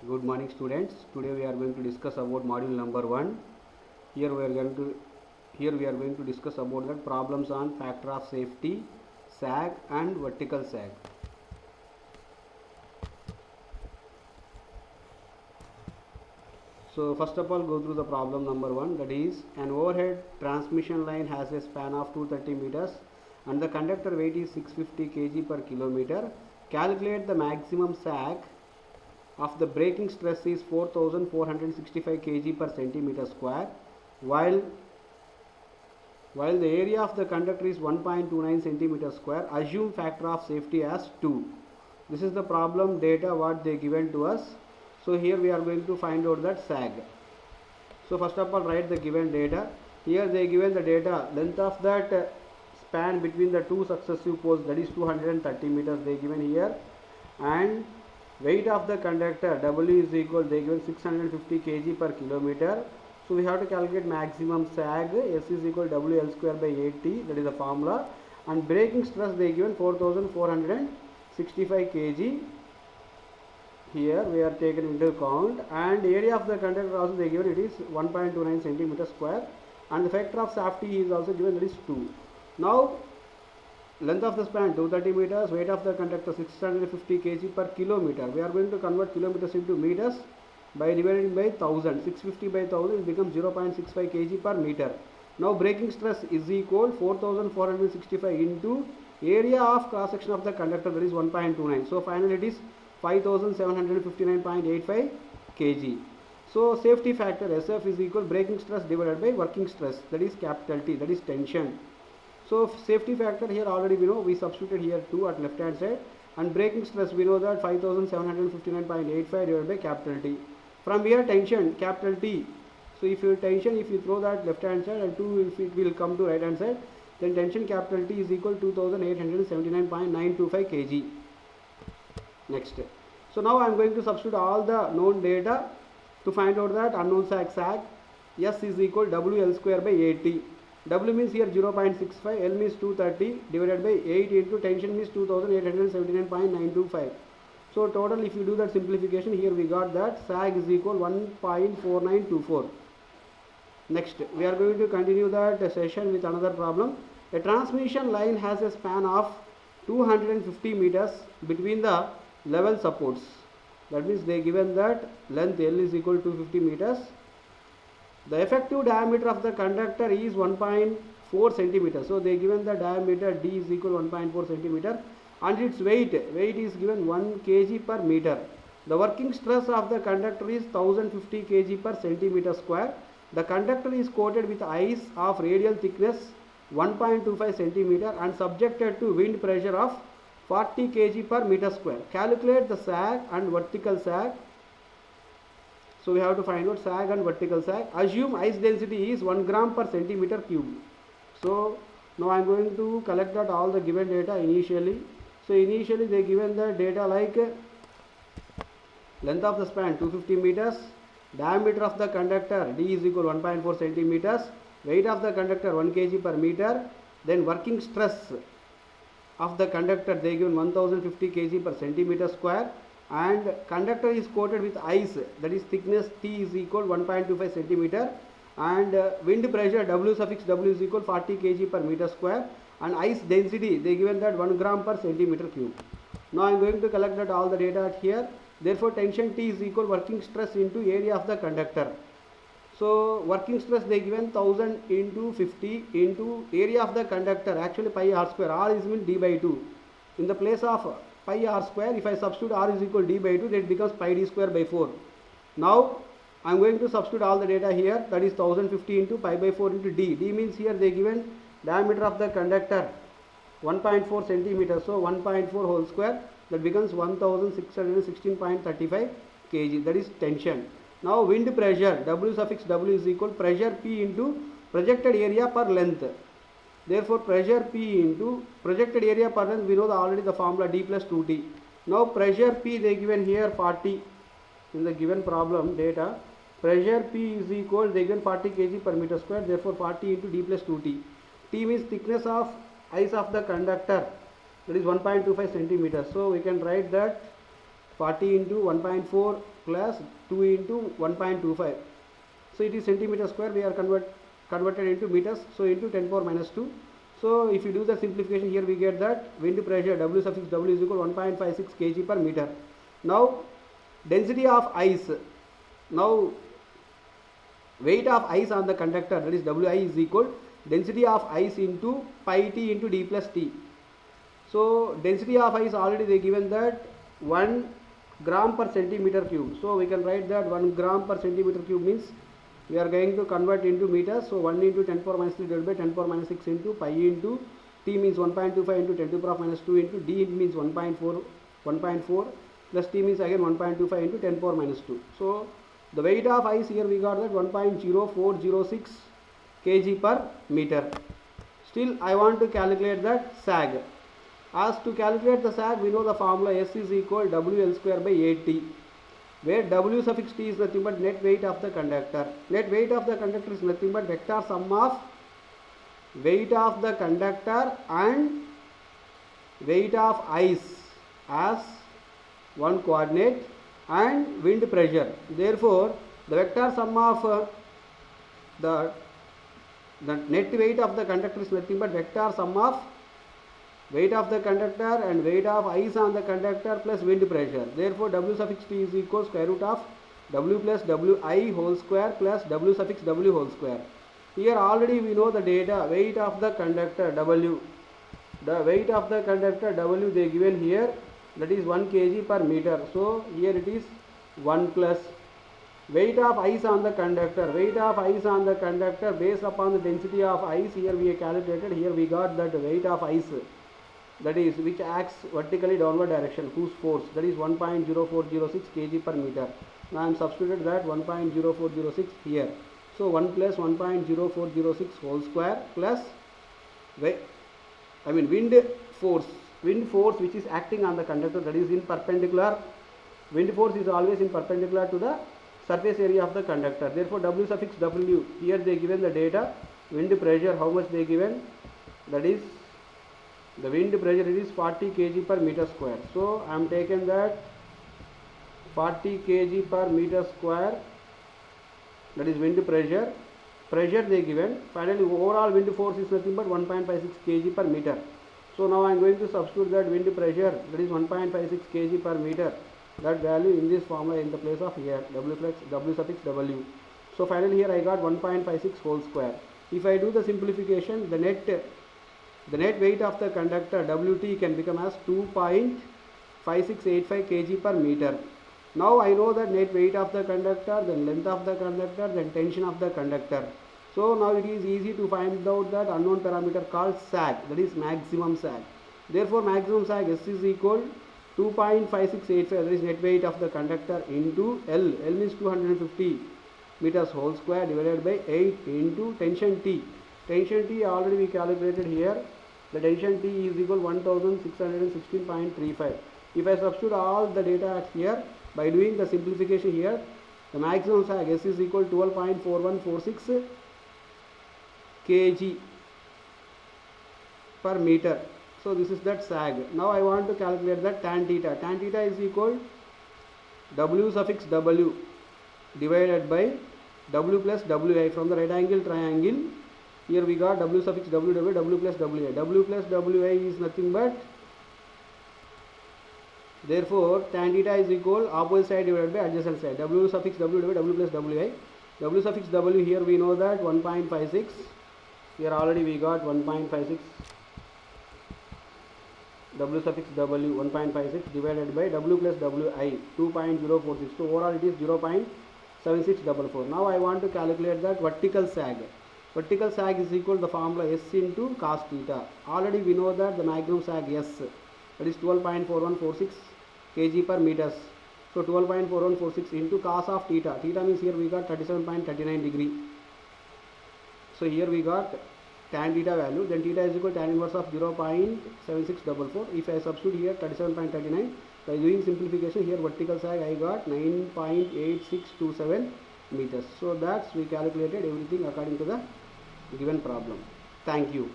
Good morning, students. Today we are going to discuss about module number 1. Here we are going to discuss about the problems on factor of safety, sag and vertical sag. So first of all, go through the problem number 1, that is an overhead transmission line has a span of 230 meters and the conductor weight is 650 kg per kilometer. Calculate the maximum sag of the braking stress is 4465 kg per centimeter square, while the area of the conductor is 1.29 centimeter square. Assume factor of safety as 2. This is the problem data what they given to us. So here we are going to find out that sag. So first of all, write the given data. Here they given the data, length of that span between the two successive poles, that is 230 meters they given here, and weight of the conductor W is equal, they given 650 kg per kilometer. So we have to calculate maximum sag. S is equal W L square by 8T, that is the formula, and braking stress they given 4465 kg. Here we are taken into account, and area of the conductor also they given, it is 1.29 centimeter square, and the factor of safety is also given, that is 2. Now length of the span 230 meters, weight of the conductor 650 kg per kilometer. We are going to convert kilometers into meters by dividing by 1000. 650 by 1000 it becomes 0.65 kg per meter. Now braking stress is equal 4465 into area of cross section of the conductor, that is 1.29. So finally it is 5759.85 kg. So safety factor SF is equal braking stress divided by working stress, that is capital T, that is tension. So safety factor here already we know, we substituted here 2 at left hand side, and braking stress we know that 5759.85 divided by capital T. From here tension capital T. So if you throw that left hand side, and 2 if it will come to right hand side, then tension capital T is equal to 2879.925 kg. Next. So now I am going to substitute all the known data to find out that unknown sag. S is equal W L square by 8T. W means here 0.65, L means 230 divided by 8 into tension means 2879.925. So total, if you do that simplification, here we got that sag is equal 1.4924. Next, we are going to continue that session with another problem. A transmission line has a span of 250 meters between the level supports. That means they given that length L is equal to 250 meters. The effective diameter of the conductor is 1.4 centimeter. So they given the diameter D is equal 1.4 centimeter, and its weight is given 1 kg per meter. The working stress of the conductor is 1050 kg per centimeter square. The conductor is coated with ice of radial thickness 1.25 centimeter and subjected to wind pressure of 40 kg per meter square. Calculate the sag and vertical sag. So we have to find out sag and vertical sag. Assume ice density is 1 gram per centimeter cube. So now I am going to collect that all the given data initially. So initially they given the data like length of the span 250 meters, diameter of the conductor D is equal 1.4 centimeters, weight of the conductor 1 kg per meter, then working stress of the conductor they given 1050 kg per centimeter square, and conductor is coated with ice, that is thickness T is equal 1.25 centimeter, and wind pressure W suffix W is equal 40 kg per meter square, and ice density they given that 1 gram per centimeter cube. Now I am going to collect that all the data here. Therefore tension T is equal working stress into area of the conductor. So working stress they given 1000 into 50 into area of the conductor, actually pi r square, r is mean d by 2. In the place of pi r square, if I substitute r is equal d by 2, that becomes pi d square by 4. Now I am going to substitute all the data here, that is 1050 into pi by 4 into d. D means here they given diameter of the conductor 1.4 centimeter, so 1.4 whole square, that becomes 1616.35 kg, that is tension. Now wind pressure W suffix W is equal pressure P into projected area per length. Therefore pressure P into projected area per length, we know already the formula D plus 2T. Now pressure P they given here 40 in the given problem data. Pressure P is equal, they given 40 kg per meter square, therefore 40 into D plus 2T. T means thickness of ice of the conductor, that is 1.25 centimeters. So we can write that 40 into 1.4 plus 2 into 1.25. So it is centimeter square. We are converted into meters. So into 10 power minus 2. So if you do the simplification here, we get that wind pressure W suffix W is equal to 1.56 kg per meter. Now density of ice. Now weight of ice on the conductor, that is Wi is equal density of ice into pi t into d plus t. So density of ice already they given that 1 gram per centimeter cube. So we can write that 1 gram per centimeter cube means we are going to convert into meters. So 1 into 10 power minus 3 divided by 10 power minus 6 into pi into t means 1.25 into 10 to the power minus 2 into d means 1.4 plus t means again 1.25 into 10 power minus 2. So the weight of ice here we got that 1.0406 kg per meter. Still I want to calculate that sag. As to calculate the sag, we know the formula S is equal WL square by 8T, where W suffix T is nothing but net weight of the conductor. Net weight of the conductor is nothing but vector sum of weight of the conductor and weight of ice as one coordinate and wind pressure. Therefore, the vector sum of the net weight of the conductor is nothing but vector sum of weight of the conductor and weight of ice on the conductor plus wind pressure. Therefore, W suffix T is equal square root of W plus Wi whole square plus W suffix W whole square. Here already we know the data, weight of the conductor W. The weight of the conductor W they given here, that is 1 kg per meter. So here it is 1 plus weight of ice on the conductor. Weight of ice on the conductor based upon the density of ice, here we have calculated. Here we got that weight of ice, that is which acts vertically downward direction, whose force, that is 1.0406 kg per meter. Now I am substituted that 1.0406 here. So 1 plus 1.0406 whole square plus wind force which is acting on the conductor, that is in perpendicular. Wind force is always in perpendicular to the surface area of the conductor. Therefore W suffix W, here they given the data. Wind pressure, how much they given, that is the wind pressure, it is 40 kg per meter square. So I am taken that 40 kg per meter square, that is wind pressure. Pressure they given. Finally overall wind force is nothing but 1.56 kg per meter. So now I am going to substitute that wind pressure, that is 1.56 kg per meter, that value in this formula in the place of here W suffix W. So finally here I got 1.56 whole square. If I do the simplification, the net weight of the conductor Wt can become as 2.5685 kg per meter. Now I know that net weight of the conductor, then length of the conductor, then tension of the conductor. So now it is easy to find out that unknown parameter called sag, that is maximum sag. Therefore maximum sag S is equal 2.5685, that is net weight of the conductor, into L means 250 meters whole square divided by 8 into tension T. Tension T already we calculated here. The tension T is equal 1616.35. If I substitute all the data here by doing the simplification here, the maximum sag S is equal 12.4146 kg per meter. So this is that sag. Now I want to calculate that tan theta. Tan theta is equal W suffix W divided by W plus Wi from the right angle triangle. Here we got W suffix W divided by W plus Wi. W plus Wi is nothing but, therefore tan theta is equal opposite side divided by adjacent side. W suffix W divided by W plus Wi. W suffix W here we know that 1.56. Here already we got 1.56. W suffix W 1.56 divided by W plus Wi 2.046. So overall it is 0.7644. Now I want to calculate that vertical sag. Vertical sag is equal to the formula S into cos theta. Already we know that the maximum sag S, that is 12.4146 kg per meters. So 12.4146 into cos of theta. Theta means here we got 37.39 degree. So here we got tan theta value. Then theta is equal to tan inverse of 0.7644. If I substitute here 37.39, by doing simplification here vertical sag I got 9.8627 meters. So that's we calculated everything according to the given problem. Thank you.